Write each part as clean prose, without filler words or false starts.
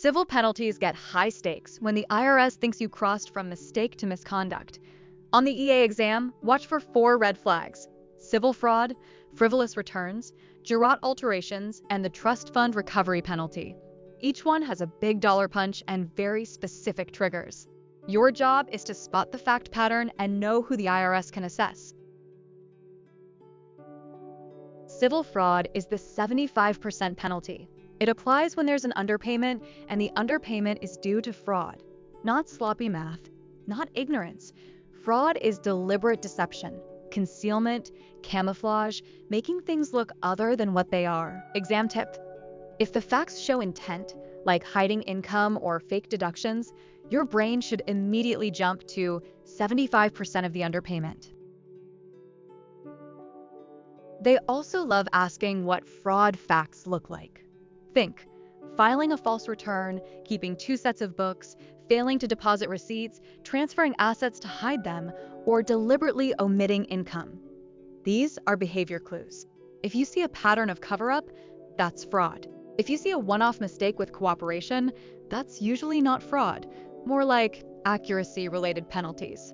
Civil penalties get high stakes when the IRS thinks you crossed from mistake to misconduct. On the EA exam, watch for 4 red flags: civil fraud, frivolous returns, Jurat alterations, and the trust fund recovery penalty. Each one has a big dollar punch and very specific triggers. Your job is to spot the fact pattern and know who the IRS can assess. Civil fraud is the 75% penalty. It applies when there's an underpayment, and the underpayment is due to fraud. Not sloppy math, not ignorance. Fraud is deliberate deception, concealment, camouflage, making things look other than what they are. Exam tip: if the facts show intent, like hiding income or fake deductions, your brain should immediately jump to 75% of the underpayment. They also love asking what fraud facts look like. Think: filing a false return, keeping 2 sets of books, failing to deposit receipts, transferring assets to hide them, or deliberately omitting income. These are behavior clues. If you see a pattern of cover-up, that's fraud. If you see a one-off mistake with cooperation, that's usually not fraud, more like accuracy-related penalties.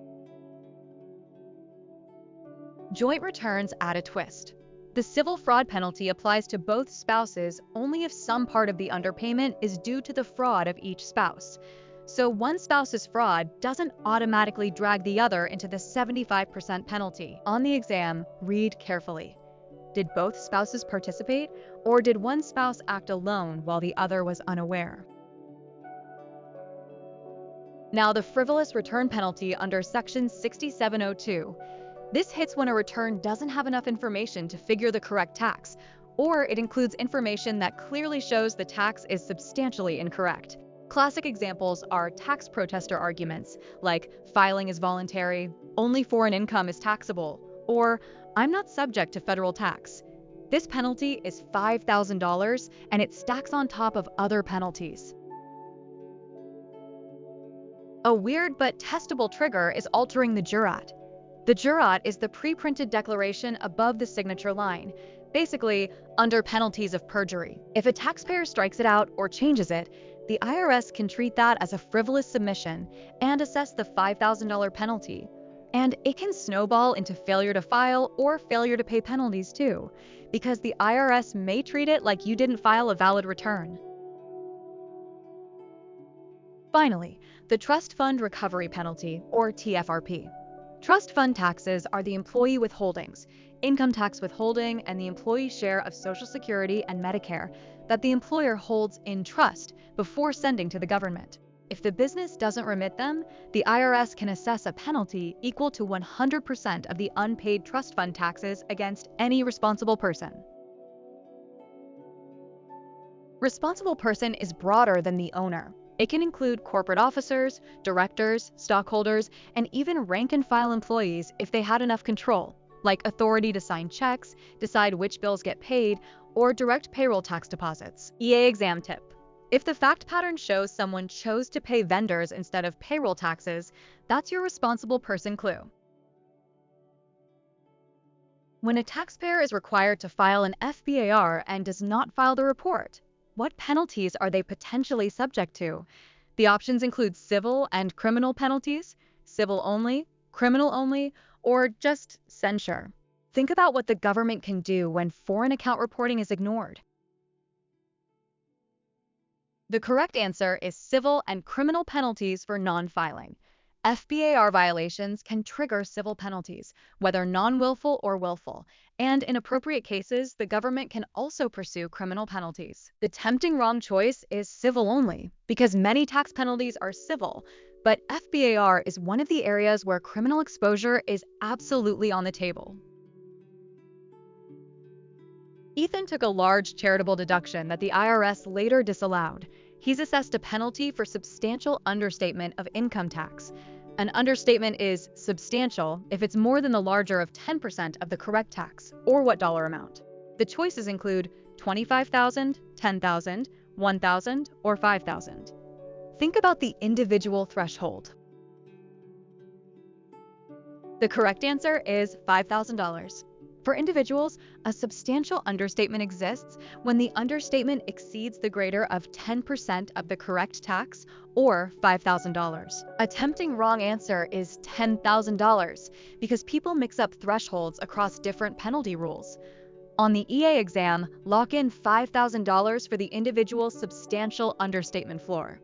Joint returns add a twist. The civil fraud penalty applies to both spouses only if some part of the underpayment is due to the fraud of each spouse. So one spouse's fraud doesn't automatically drag the other into the 75% penalty. On the exam, read carefully. Did both spouses participate, or did one spouse act alone while the other was unaware? Now, the frivolous return penalty under Section 6702. This hits when a return doesn't have enough information to figure the correct tax, or it includes information that clearly shows the tax is substantially incorrect. Classic examples are tax protester arguments, like filing is voluntary, only foreign income is taxable, or I'm not subject to federal tax. This penalty is $5,000, and it stacks on top of other penalties. A weird but testable trigger is altering the Jurat. The Jurat is the pre-printed declaration above the signature line, basically under penalties of perjury. If a taxpayer strikes it out or changes it, the IRS can treat that as a frivolous submission and assess the $5,000 penalty. And it can snowball into failure to file or failure to pay penalties too, because the IRS may treat it like you didn't file a valid return. Finally, the trust fund recovery penalty, or TFRP. Trust fund taxes are the employee withholdings, income tax withholding, and the employee share of Social Security and Medicare that the employer holds in trust before sending to the government. If the business doesn't remit them, the IRS can assess a penalty equal to 100% of the unpaid trust fund taxes against any responsible person. Responsible person is broader than the owner. It can include corporate officers, directors, stockholders, and even rank-and-file employees if they had enough control, like authority to sign checks, decide which bills get paid, or direct payroll tax deposits. EA exam tip: if the fact pattern shows someone chose to pay vendors instead of payroll taxes, that's your responsible person clue. When a taxpayer is required to file an FBAR and does not file the report, what penalties are they potentially subject to? The options include civil and criminal penalties, civil only, criminal only, or just censure. Think about what the government can do when foreign account reporting is ignored. The correct answer is civil and criminal penalties for non-filing. FBAR violations can trigger civil penalties, whether non-willful or willful, and in appropriate cases, the government can also pursue criminal penalties. The tempting wrong choice is civil only, because many tax penalties are civil, but FBAR is one of the areas where criminal exposure is absolutely on the table. Ethan took a large charitable deduction that the IRS later disallowed. He's assessed a penalty for substantial understatement of income tax. An understatement is substantial if it's more than the larger of 10% of the correct tax, or what dollar amount. The choices include $25,000, $10,000, $1,000, or $5,000. Think about the individual threshold. The correct answer is $5,000. For individuals, a substantial understatement exists when the understatement exceeds the greater of 10% of the correct tax or $5,000. A tempting wrong answer is $10,000 because people mix up thresholds across different penalty rules. On the EA exam, lock in $5,000 for the individual substantial understatement floor.